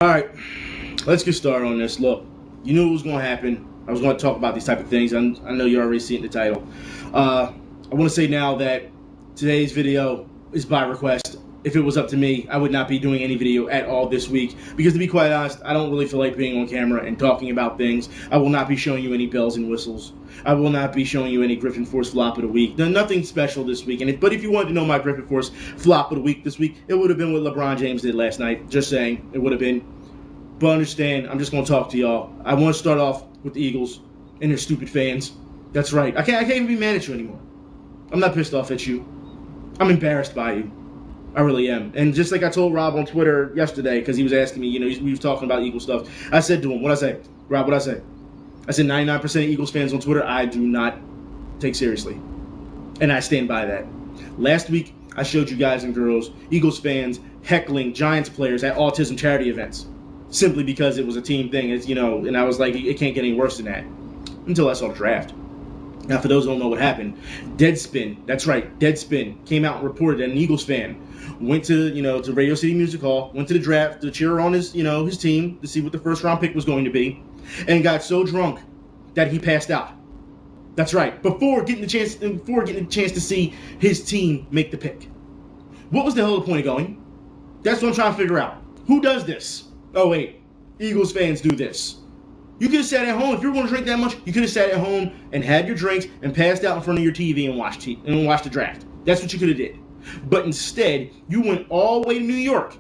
All right, let's get started on this. Look, you knew it was going to happen. I was going to talk about these type of things. I know you already see it in the title. I want to say now that today's video is by request. If it was up to me, I would not be doing any video at all this week because, to be quite honest, I don't really feel like being on camera and talking about things. I will not be showing you any bells and whistles. I will not be showing you any Griffin Force flop of the week. Nothing special this week. But if you wanted to know my Griffin Force flop of the week this week, it would have been what LeBron James did last night. Just saying, it would have been. But understand, I'm just going to talk to y'all. I want to start off with the Eagles and their stupid fans. That's right. I can't even be mad at you anymore. I'm not pissed off at you. I'm embarrassed by you. I really am. And just like I told Rob on Twitter yesterday, because he was asking me, we was talking about Eagle stuff. I said to him, what'd I say? Rob, what'd I say? I said 99% of Eagles fans on Twitter, I do not take seriously. And I stand by that. Last week, I showed you guys and girls, Eagles fans heckling Giants players at autism charity events. Simply because it was a team thing. And I was like, it can't get any worse than that. Until I saw the draft. Now, for those who don't know what happened, Deadspin, that's right, Deadspin came out and reported that an Eagles fan went to Radio City Music Hall, went to the draft to cheer on his team to see what the first round pick was going to be, and got so drunk that he passed out. That's right, before getting the chance to see his team make the pick. What was the hell the point of going? That's what I'm trying to figure out. Who does this? Oh wait, Eagles fans do this. You could have sat at home. If you were going to drink that much, you could have sat at home and had your drinks and passed out in front of your TV and watched the draft. That's what you could have did. But instead, you went all the way to New York,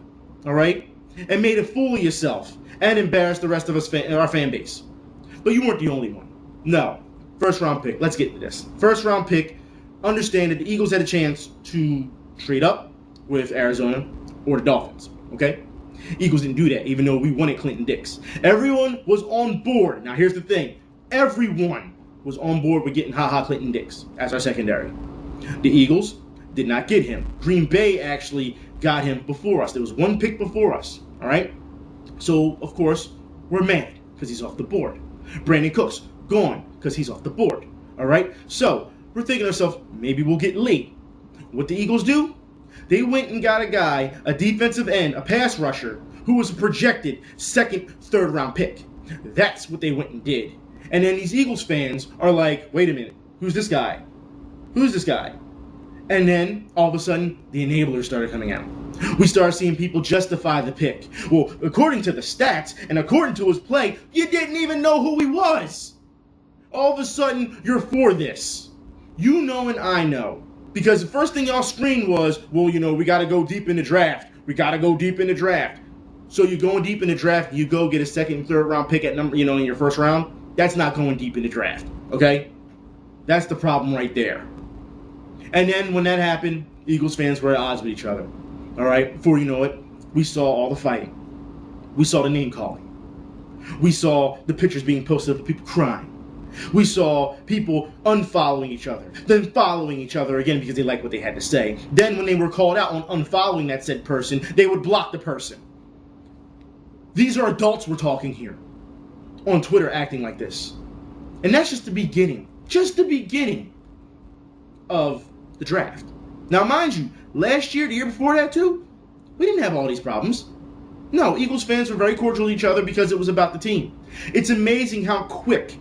all right, and made a fool of yourself and embarrassed the rest of us, our fan base. But you weren't the only one. No. First round pick. Let's get into this. First round pick. Understand that the Eagles had a chance to trade up with Arizona or the Dolphins, okay? Eagles didn't do that, even though we wanted Clinton Dix. Everyone was on board. Now, here's the thing. Everyone was on board with getting Clinton Dix as our secondary. The Eagles did not get him. Green Bay actually got him before us. There was one pick before us, all right? So, of course, we're mad because he's off the board. Brandon Cooks, gone because he's off the board, all right? So, we're thinking to ourselves, maybe we'll get late. What the Eagles do? They went and got a guy, a defensive end, a pass rusher, who was a projected second, third round pick. That's what they went and did. And then these Eagles fans are like, wait a minute, who's this guy? Who's this guy? And then, all of a sudden, the enablers started coming out. We started seeing people justify the pick. Well, according to the stats, and according to his play, you didn't even know who he was. All of a sudden, you're for this. You know and I know. Because the first thing y'all screamed was, well, we got to go deep in the draft. We got to go deep in the draft. So you're going deep in the draft, you go get a second and third round pick at number, in your first round. That's not going deep in the draft, okay? That's the problem right there. And then when that happened, Eagles fans were at odds with each other, all right? Before you know it, we saw all the fighting. We saw the name calling. We saw the pictures being posted of people crying. We saw people unfollowing each other, then following each other again because they liked what they had to say. Then when they were called out on unfollowing that said person, they would block the person. These are adults we're talking here on Twitter acting like this. And that's just the beginning of the draft. Now, mind you, last year, the year before that too, we didn't have all these problems. No, Eagles fans were very cordial to each other because it was about the team. It's amazing how quick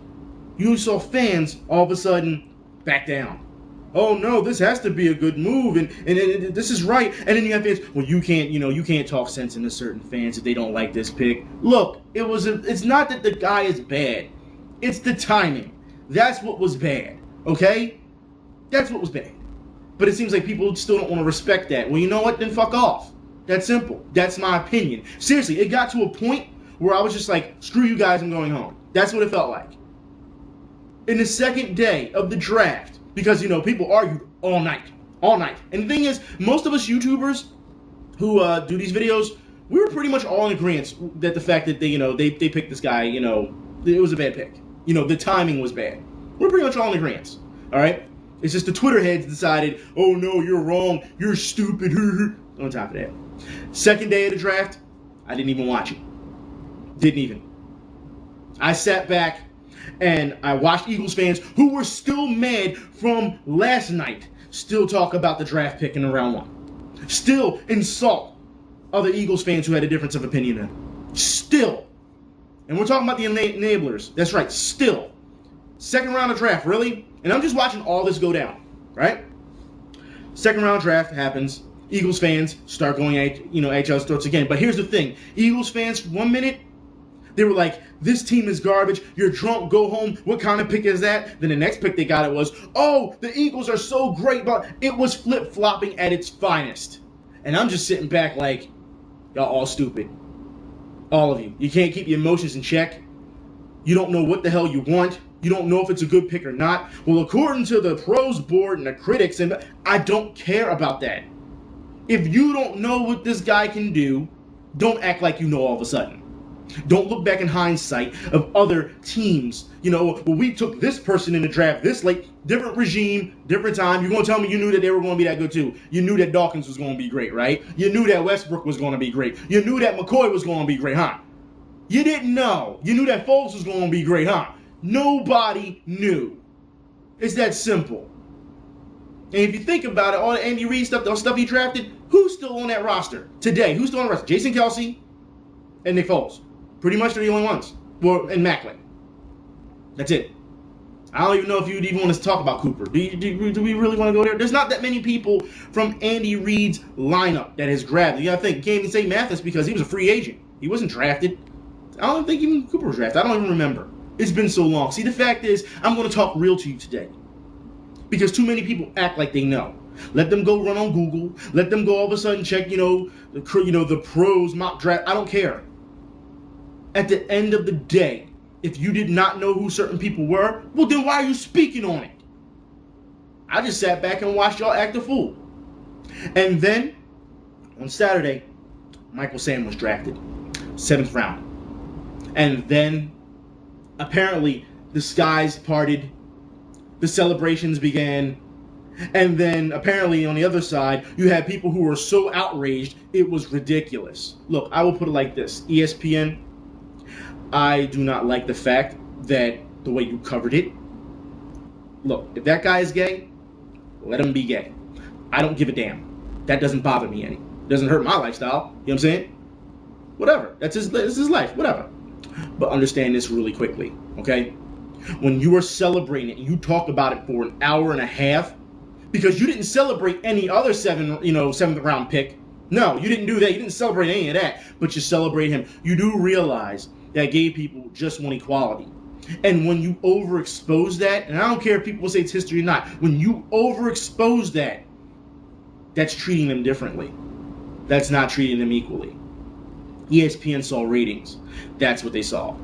you saw fans all of a sudden back down. Oh no, this has to be a good move, and this is right. And then you have fans, well, you can't talk sense into certain fans if they don't like this pick. Look, it's not that the guy is bad. It's the timing. That's what was bad, okay? That's what was bad. But it seems like people still don't want to respect that. Well, you know what? Then fuck off. That's simple. That's my opinion. Seriously, it got to a point where I was just like, screw you guys, I'm going home. That's what it felt like. In the second day of the draft, because, people argued all night. And the thing is, most of us YouTubers who do these videos, we were pretty much all in agreement that the fact that they picked this guy, it was a bad pick. The timing was bad. We're pretty much all in agreement, all right? It's just the Twitter heads decided, oh no, you're wrong, you're stupid, on top of that. Second day of the draft, I didn't even watch it. Didn't even. I sat back and I watched Eagles fans who were still mad from last night still talk about the draft pick in the round one. Still insult other Eagles fans who had a difference of opinion than. Still. And we're talking about the enablers. That's right, still. Second round of draft, really? And I'm just watching all this go down, right? Second round draft happens. Eagles fans start going at each other's throats again. But here's the thing. Eagles fans, 1 minute, they were like, this team is garbage. You're drunk. Go home. What kind of pick is that? Then the next pick they got it was, oh, the Eagles are so great. But it was flip-flopping at its finest. And I'm just sitting back like, y'all all stupid. All of you. You can't keep your emotions in check. You don't know what the hell you want. You don't know if it's a good pick or not. Well, according to the pros board and the critics, and I don't care about that. If you don't know what this guy can do, don't act like you know all of a sudden. Don't look back in hindsight of other teams. Well, we took this person in the draft this late, different regime, different time. You're going to tell me you knew that they were going to be that good too. You knew that Dawkins was going to be great, right? You knew that Westbrook was going to be great. You knew that McCoy was going to be great, huh? You didn't know. You knew that Foles was going to be great, huh? Nobody knew. It's that simple. And if you think about it, all the Andy Reid stuff, the stuff he drafted, who's still on that roster today? Who's still on the roster? Jason Kelce and Nick Foles. Pretty much they're the only ones. Well, and Macklin. That's it. I don't even know if you'd even want to talk about Cooper. Do we really want to go there? There's not that many people from Andy Reid's lineup that has grabbed it. You got to think, you can't even say Mathis because he was a free agent. He wasn't drafted. I don't think even Cooper was drafted. I don't even remember. It's been so long. See, the fact is, I'm going to talk real to you today. Because too many people act like they know. Let them go run on Google. Let them go all of a sudden check, the pros mock draft. I don't care. At the end of the day, if you did not know who certain people were, well, then why are you speaking on it? I just sat back and watched y'all act a fool. And then, on Saturday, Michael Sam was drafted. 7th round. And then, apparently, the skies parted. The celebrations began. And then, apparently, on the other side, you had people who were so outraged, it was ridiculous. Look, I will put it like this. ESPN, I do not like the fact that the way you covered it. Look, if that guy is gay, let him be gay. I don't give a damn. That doesn't bother me any. It doesn't hurt my lifestyle. You know what I'm saying? Whatever. That's his life. Whatever. But understand this really quickly, okay? When you are celebrating it and you talk about it for an hour and a half, because you didn't celebrate any other 7th round pick. No, you didn't do that. You didn't celebrate any of that, but you celebrate him. You do realize that gay people just want equality. And when you overexpose that, and I don't care if people say it's history or not, when you overexpose that, that's treating them differently. That's not treating them equally. ESPN saw ratings. That's what they saw.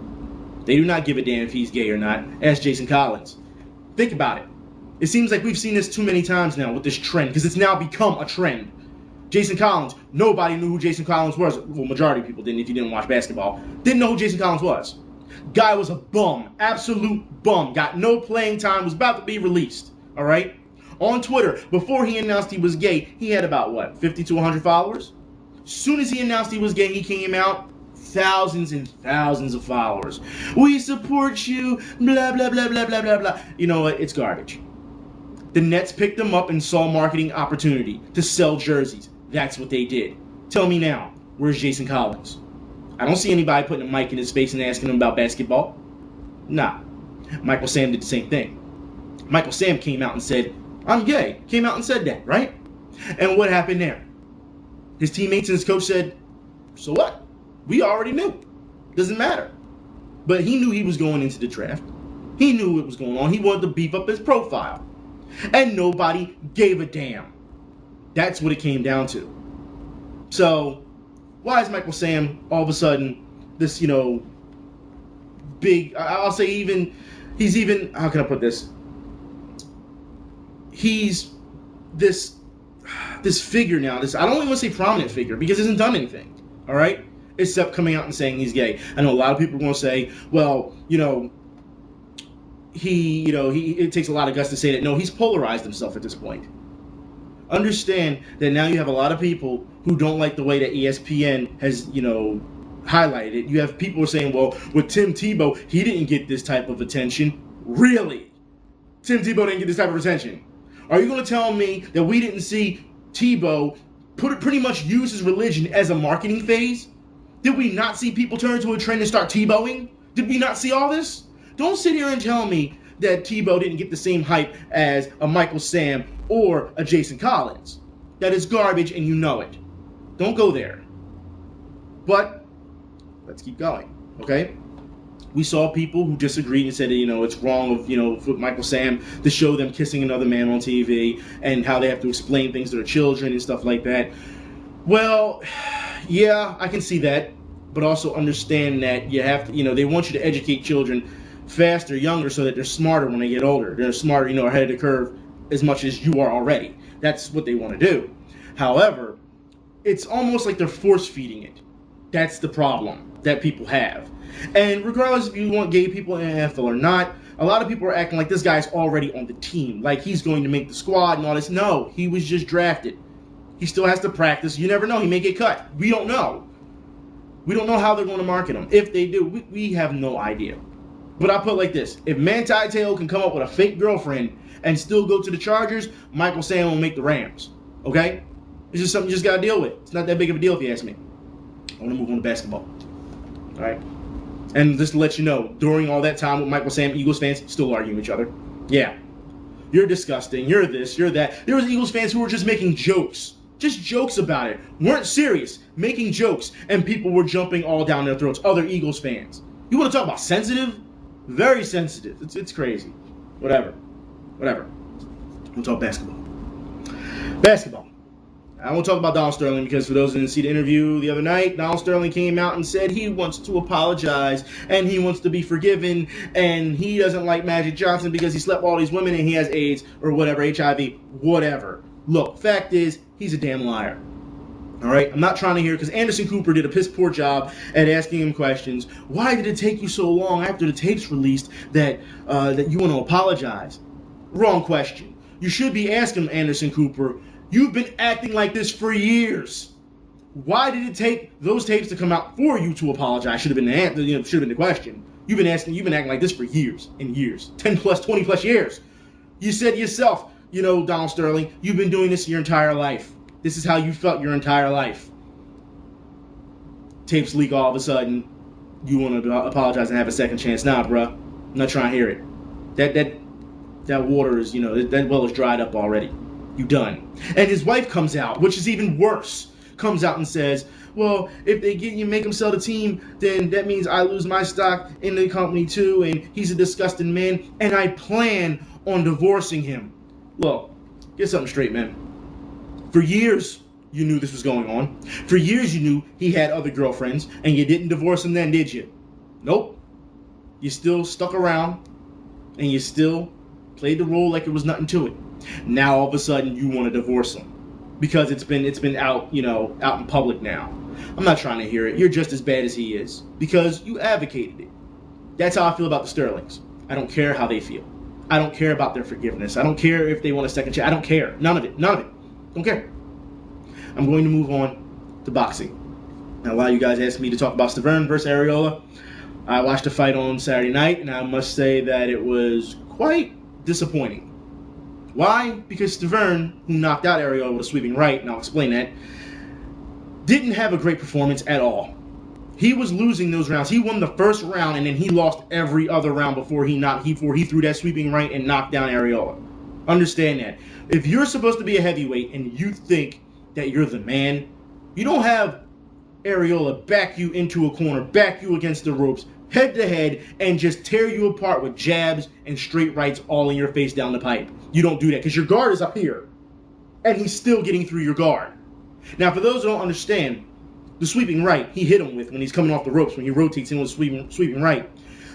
They do not give a damn if he's gay or not. Ask Jason Collins. Think about it. It seems like we've seen this too many times now with this trend, because it's now become a trend. Jason Collins, nobody knew who Jason Collins was. Well, majority of people didn't if you didn't watch basketball. Didn't know who Jason Collins was. Guy was a bum. Absolute bum. Got no playing time. Was about to be released. All right? On Twitter, before he announced he was gay, he had about, 50 to 100 followers? As soon as he announced he was gay, he came out, thousands and thousands of followers. We support you, blah, blah, blah, blah, blah, blah, blah. You know what? It's garbage. The Nets picked him up and saw marketing opportunity to sell jerseys. That's what they did. Tell me now, where's Jason Collins? I don't see anybody putting a mic in his face and asking him about basketball. Nah. Michael Sam did the same thing. Michael Sam came out and said, I'm gay. Came out and said that, right? And what happened there? His teammates and his coach said, so what? We already knew. Doesn't matter. But he knew he was going into the draft. He knew what was going on. He wanted to beef up his profile. And nobody gave a damn. That's what it came down to. So, why is Michael Sam all of a sudden this, big, I'll say he's even, how can I put this? He's this figure now, I don't even want to say prominent figure because he hasn't done anything, all right? Except coming out and saying he's gay. I know a lot of people are going to say, well, it takes a lot of guts to say that. No, he's polarized himself at this point. Understand that now you have a lot of people who don't like the way that ESPN has, highlighted it. You have people who are saying, well, with Tim Tebow, he didn't get this type of attention. Really? Tim Tebow didn't get this type of attention? Are you going to tell me that we didn't see Tebow pretty much use his religion as a marketing phase? Did we not see people turn into a trend and start Tebowing? Did we not see all this? Don't sit here and tell me that Tebow didn't get the same hype as a Michael Sam or a Jason Collins. That is garbage and you know it. Don't go there. But let's keep going, okay? We saw people who disagreed and said that, it's wrong of, for Michael Sam to show them kissing another man on TV and how they have to explain things to their children and stuff like that. Well, yeah, I can see that, but also understand that you have to, they want you to educate children faster, younger, so that they're smarter when they get older. They're smarter, ahead of the curve as much as you are already. That's what they want to do. However, it's almost like they're force-feeding it. That's the problem that people have. And regardless if you want gay people in the NFL or not, a lot of people are acting like this guy's already on the team, like he's going to make the squad and all this. No, he was just drafted. He still has to practice. You never know. He may get cut. We don't know. We don't know how they're going to market him. If they do, we have no idea. But I put it like this. If Manti Te'o can come up with a fake girlfriend and still go to the Chargers, Michael Sam will make the Rams. Okay? It's just something you just got to deal with. It's not that big of a deal if you ask me. I want to move on to basketball. All right? And just to let you know, during all that time with Michael Sam, Eagles fans still arguing with each other. Yeah. You're disgusting. You're this. You're that. There was Eagles fans who were just making jokes. Just jokes about it. Weren't serious. Making jokes. And people were jumping all down their throats. Other Eagles fans. You want to talk about sensitive? Very sensitive. It's crazy. Whatever. We'll talk basketball. Basketball. I won't talk about Donald Sterling because for those who didn't see the interview the other night, Donald Sterling came out and said he wants to apologize and he wants to be forgiven and he doesn't like Magic Johnson because he slept with all these women and he has AIDS or whatever, HIV, whatever. Look, fact is, he's a damn liar. All right, I'm not trying to hear because Anderson Cooper did a piss poor job at asking him questions. Why did it take you so long after the tapes released that you want to apologize? Wrong question. You should be asking Anderson Cooper. You've been acting like this for years. Why did it take those tapes to come out for you to apologize? Should have been the answer. Should have been the question. You've been acting like this for years and years, 10 plus, 20 plus years. You said yourself, Donald Sterling, you've been doing this your entire life. This is how you felt your entire life. Tapes leak all of a sudden. You want to apologize and have a second chance. Nah, bruh. I'm not trying to hear it. That water is, that well is dried up already. You done. And his wife comes out, which is even worse. Comes out and says, well, if they make him sell the team, then that means I lose my stock in the company too, and he's a disgusting man, and I plan on divorcing him. Look, get something straight, man. For years, you knew this was going on. For years, you knew he had other girlfriends, and you didn't divorce him then, did you? Nope. You still stuck around, and you still played the role like it was nothing to it. Now, all of a sudden, you want to divorce him because it's been out, out in public now. I'm not trying to hear it. You're just as bad as he is because you advocated it. That's how I feel about the Sterlings. I don't care how they feel. I don't care about their forgiveness. I don't care if they want a second chance. I don't care. None of it. Don't care. I'm going to move on to boxing. Now, a lot of you guys asked me to talk about Stivern versus Arreola. I watched the fight on Saturday night, and I must say that it was quite disappointing. Why? Because Stivern, who knocked out Arreola with a sweeping right, and I'll explain that, didn't have a great performance at all. He was losing those rounds. He won the first round, and then he lost every other round before he threw that sweeping right and knocked down Arreola. Understand that. If you're supposed to be a heavyweight and you think that you're the man, you don't have Arreola back you into a corner, back you against the ropes, head to head, and just tear you apart with jabs and straight rights all in your face down the pipe. You don't do that because your guard is up here, and he's still getting through your guard. Now, for those who don't understand, the sweeping right he hit him with when he's coming off the ropes, when he rotates in with sweeping right.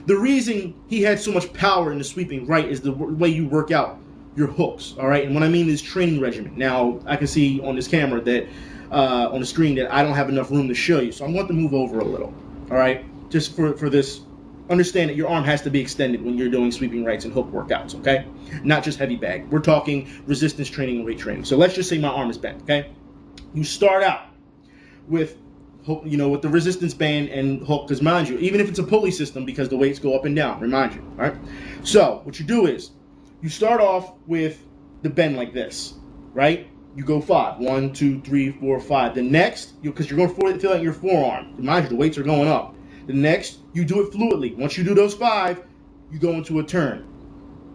The reason he had so much power in the sweeping right is the way you work out your hooks, all right? And what I mean is training regimen. Now, I can see on this camera that, on the screen that I don't have enough room to show you, so I'm going to move over a little, all right? Just for this, understand that your arm has to be extended when you're doing sweeping rights and hook workouts, okay? Not just heavy bag. We're talking resistance training and weight training. So let's just say my arm is bent, okay? You start out with, with the resistance band and hook, because mind you, even if it's a pulley system, because the weights go up and down, remind you, all right? So what you do is, you start off with the bend like this, right? you go 5. 1, 2, 3, 4, 5. The next, because you're going to feel it in your forearm. Mind you, the weights are going up. The next, you do it fluidly. Once you do those 5, you go into a turn.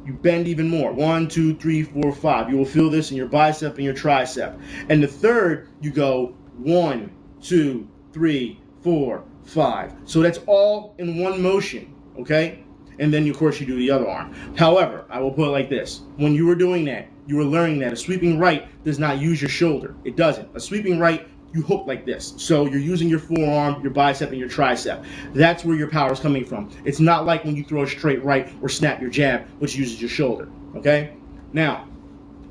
You bend even more. 1, 2, 3, 4, 5. You will feel this in your bicep and your tricep. And the third, you go 1, 2, 3, 4, 5. So that's all in one motion, okay? And then, of course, you do the other arm. However, I will put it like this. When you were doing that, you were learning that a sweeping right does not use your shoulder. It doesn't. A sweeping right, you hook like this. So you're using your forearm, your bicep, and your tricep. That's where your power is coming from. It's not like when you throw a straight right or snap your jab, which uses your shoulder, okay? Now,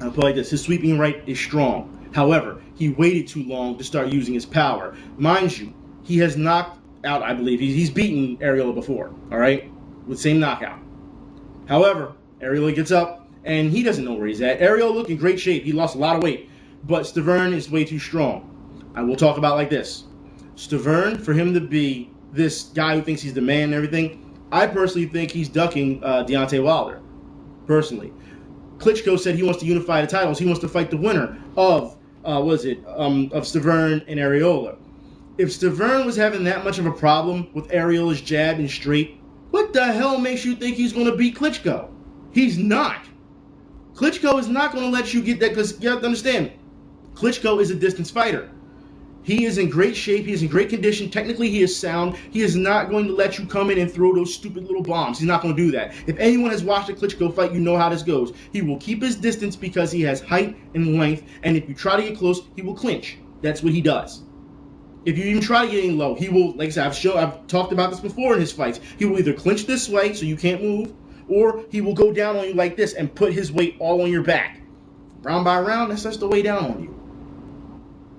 I'll put it like this. His sweeping right is strong. However, he waited too long to start using his power. Mind you, he has knocked out, I believe, he's beaten Arreola before, all right? With the same knockout. However, Arreola gets up, and he doesn't know where he's at. Arreola looked in great shape. He lost a lot of weight, but Stivern is way too strong. I will talk about it like this. Stivern, for him to be this guy who thinks he's the man and everything, I personally think he's ducking Deontay Wilder, personally. Klitschko said he wants to unify the titles. He wants to fight the winner of, of Stivern and Arreola. If Stivern was having that much of a problem with Arreola's jab and straight, what the hell makes you think he's going to beat Klitschko? He's not. Klitschko is not going to let you get that, because you have to understand, Klitschko is a distance fighter. He is in great shape. He is in great condition. Technically, he is sound. He is not going to let you come in and throw those stupid little bombs. He's not going to do that. If anyone has watched a Klitschko fight, you know how this goes. He will keep his distance because he has height and length, and if you try to get close, he will clinch. That's what he does. If you even try to get in low, he will, like I said, I've talked about this before in his fights. He will either clinch this way so you can't move, or he will go down on you like this and put his weight all on your back. Round by round, that's just the way down on you.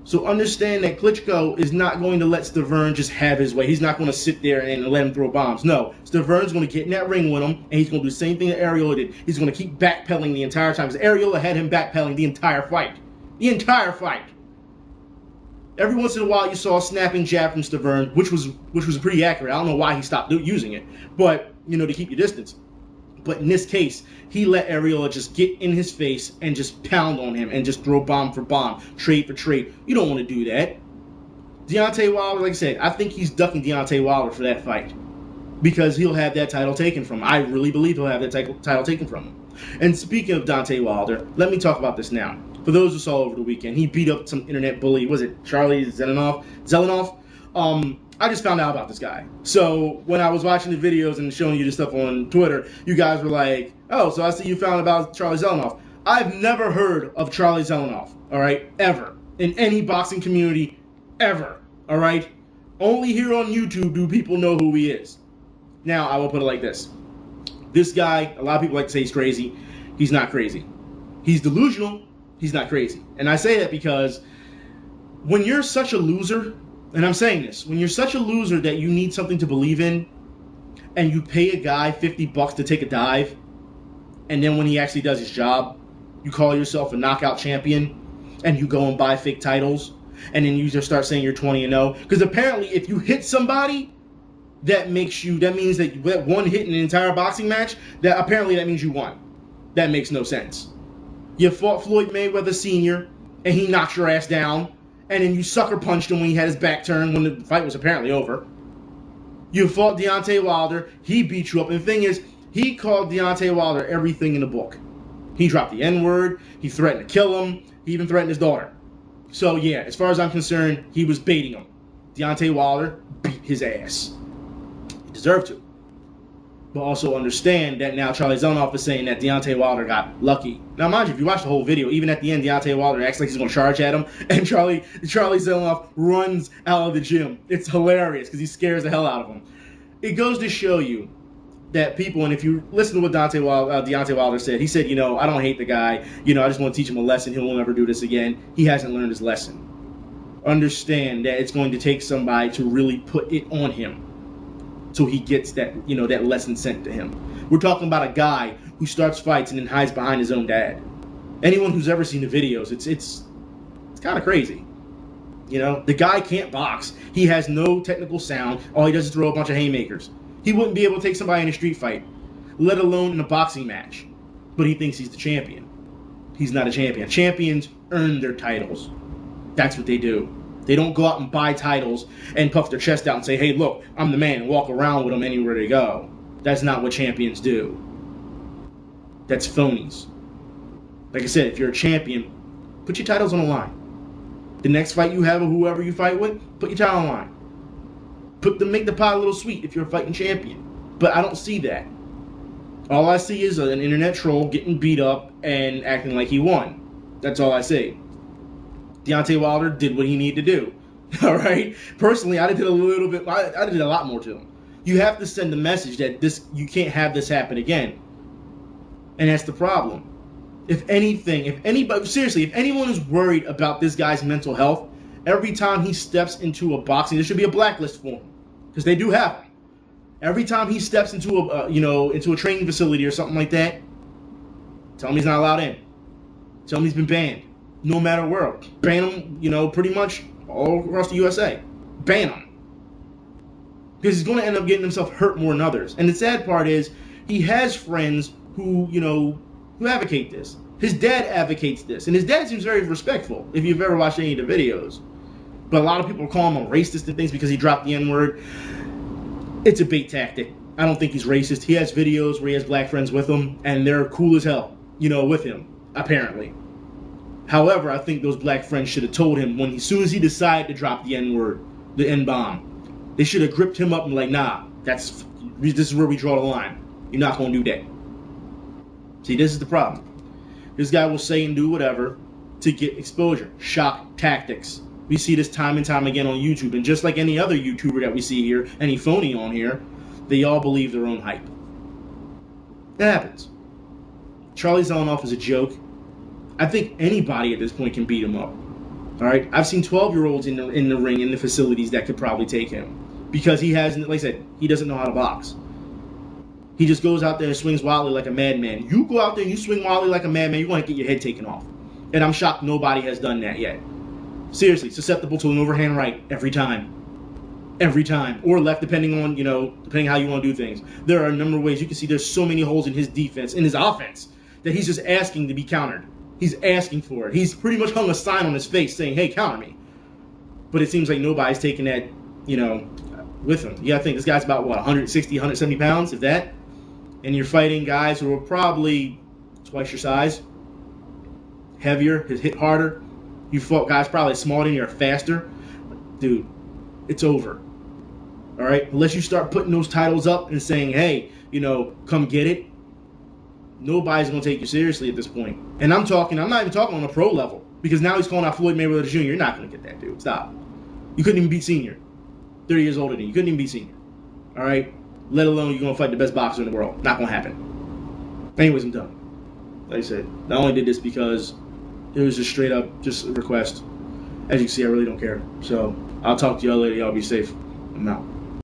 So understand that Klitschko is not going to let Stivern just have his way. He's not going to sit there and let him throw bombs. No, Stivern's going to get in that ring with him, and he's going to do the same thing that Arreola did. He's going to keep backpedaling the entire time, because Arreola had him backpedaling the entire fight. The entire fight. Every once in a while, you saw a snapping jab from Stivern, which was pretty accurate. I don't know why he stopped using it, but, you know, to keep your distance. But in this case, he let Arreola just get in his face and just pound on him and just throw bomb for bomb, trade for trade. You don't want to do that. Deontay Wilder, like I said, I think he's ducking Deontay Wilder for that fight, because he'll have that title taken from him. I really believe he'll have that title taken from him. And speaking of Deontay Wilder, let me talk about this now. For those who saw over the weekend, he beat up some internet bully. Was it Charlie Zelenoff? I just found out about this guy. So when I was watching the videos and showing you the stuff on Twitter, you guys were like, oh, so I see you found about Charlie Zelenoff. I've never heard of Charlie Zelenoff, all right, ever, in any boxing community, ever, all right? Only here on YouTube do people know who he is. Now, I will put it like this. This guy, a lot of people like to say he's crazy. He's not crazy. He's delusional. He's not crazy. And I say that because when you're such a loser, and I'm saying this, when you're such a loser that you need something to believe in, and you pay a guy $50 to take a dive, and then when he actually does his job, you call yourself a knockout champion, and you go and buy fake titles, and then you just start saying you're 20-0. Because apparently, if you hit somebody, that means that one hit in an entire boxing match, that means you won. That makes no sense. You fought Floyd Mayweather Sr., and he knocked your ass down, and then you sucker punched him when he had his back turned when the fight was apparently over. You fought Deontay Wilder, he beat you up, and the thing is, he called Deontay Wilder everything in the book. He dropped the N-word, he threatened to kill him, he even threatened his daughter. So yeah, as far as I'm concerned, he was baiting him. Deontay Wilder beat his ass. He deserved to. But also understand that now Charlie Zelenoff is saying that Deontay Wilder got lucky. Now, mind you, if you watch the whole video, even at the end, Deontay Wilder acts like he's going to charge at him, and Charlie Zelenoff runs out of the gym. It's hilarious because he scares the hell out of him. It goes to show you that people, and if you listen to what Deontay Wilder said, he said, you know, I don't hate the guy. You know, I just want to teach him a lesson. He'll never do this again. He hasn't learned his lesson. Understand that it's going to take somebody to really put it on him, so he gets that, you know, that lesson sent to him. We're talking about a guy who starts fights and then hides behind his own dad. Anyone who's ever seen the videos, it's kind of crazy. You know, the guy can't box. He has no technical sound. All he does is throw a bunch of haymakers. He wouldn't be able to take somebody in a street fight, let alone in a boxing match. But he thinks he's the champion. he's not a champion. Champions earn their titles. That's what they do. They don't go out and buy titles and puff their chest out and say, hey, look, I'm the man, and walk around with them anywhere they go. That's not what champions do. That's phonies. Like I said, if you're a champion, put your titles on the line. The next fight you have or whoever you fight with, put your title on the line. Make the pie a little sweet if you're a fighting champion. But I don't see that. All I see is an internet troll getting beat up and acting like he won. That's all I see. Deontay Wilder did what he needed to do. All right? Personally, I did a little bit. I did a lot more to him. You have to send the message that you can't have this happen again. And that's the problem. If anyone is worried about this guy's mental health, every time he steps into a boxing, there should be a blacklist for him, because they do have them. Every time he steps into a training facility or something like that, tell him he's not allowed in. Tell him he's been banned, no matter where. Ban him, pretty much all across the USA. Ban him, because he's going to end up getting himself hurt more than others. And the sad part is, he has friends who advocate this. His dad advocates this, and his dad seems very respectful, if you've ever watched any of the videos. But a lot of people call him a racist and things because he dropped the N-word. It's a bait tactic. I don't think he's racist. He has videos where he has black friends with him, and they're cool as hell, with him, apparently. However, I think those black friends should have told him as soon as he decided to drop the N-word, the N-bomb, they should have gripped him up and like, nah, this is where we draw the line. You're not going to do that. See, this is the problem. This guy will say and do whatever to get exposure. Shock tactics. We see this time and time again on YouTube. And just like any other YouTuber that we see here, any phony on here, they all believe their own hype. That happens. Charlie Zelenoff is a joke. I think anybody at this point can beat him up. All right? I've seen 12-year-olds in the ring, in the facilities, that could probably take him. Because he hasn't, like I said, he doesn't know how to box. He just goes out there and swings wildly like a madman. You go out there and you swing wildly like a madman, you're going to get your head taken off. And I'm shocked nobody has done that yet. Seriously, susceptible to an overhand right every time. Every time. Or left, depending on, depending how you want to do things. There are a number of ways. You can see there's so many holes in his defense, in his offense, that he's just asking to be countered. He's asking for it. He's pretty much hung a sign on his face saying, hey, counter me. But it seems like nobody's taking that, with him. You got to think, this guy's about, 160, 170 pounds, if that? And you're fighting guys who are probably twice your size, heavier, hit harder. You fought guys probably smaller than you, or faster. Dude, it's over. All right? Unless you start putting those titles up and saying, hey, come get it, nobody's going to take you seriously at this point. And I'm not even talking on a pro level, because now he's calling out Floyd Mayweather Jr. You're not going to get that, dude. Stop. You couldn't even beat Senior. 30 years older than you. You couldn't even beat Senior. All right? Let alone you're going to fight the best boxer in the world. Not going to happen. Anyways, I'm done. Like I said, I only did this because it was just straight up just a request. As you can see, I really don't care. So I'll talk to y'all later. Y'all be safe. I'm out.